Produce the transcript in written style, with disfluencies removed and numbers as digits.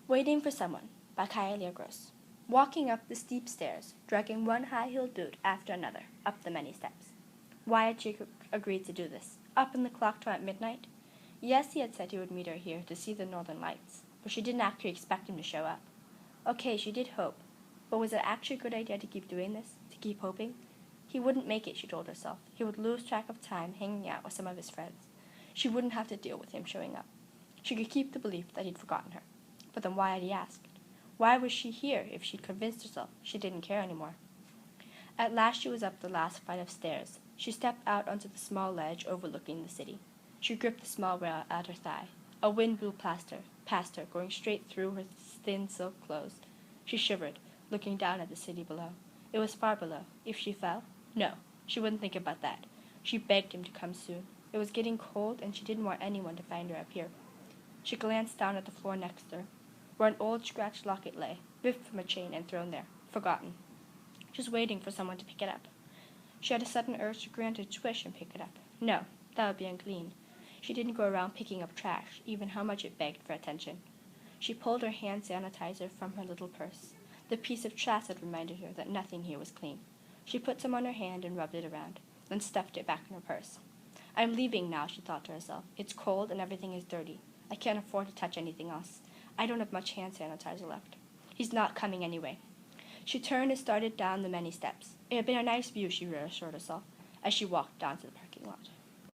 Waiting for Someone by Alea. Walking up the steep stairs, dragging one high-heeled boot after another up the many steps. Why had she agreed to do this? Up in the clock tower at midnight? Yes, he had said he would meet her here to see the northern lights, but she didn't actually expect him to show up. Okay, she did hope, but was it actually a good idea to keep doing this, to keep hoping? He wouldn't make it, she told herself. He would lose track of time hanging out with some of his friends. She wouldn't have to deal with him showing up. She could keep the belief that he'd forgotten her. But then why had he asked? Why was she here if she'd convinced herself she didn't care anymore? At last she was up the last flight of stairs. She stepped out onto the small ledge overlooking the city. She gripped the small rail at her thigh. A wind blew past her, going straight through her thin silk clothes. She shivered, looking down at the city below. It was far below. If she fell? No, she wouldn't think about that. She begged him to come soon. It was getting cold, and she didn't want anyone to find her up here. She glanced down at the floor next to her, where an old scratched locket lay, ripped from a chain and thrown there, forgotten, just waiting for someone to pick it up. She had a sudden urge to grant a swish and pick it up. No, that would be unclean. She didn't go around picking up trash, even how much it begged for attention. She pulled her hand sanitizer from her little purse. The piece of trash had reminded her that nothing here was clean. She put some on her hand and rubbed it around, then stuffed it back in her purse. I'm leaving now, she thought to herself. It's cold and everything is dirty. I can't afford to touch anything else. I don't have much hand sanitizer left. He's not coming anyway. She turned and started down the many steps. It had been a nice view, she reassured herself, as she walked down to the parking lot.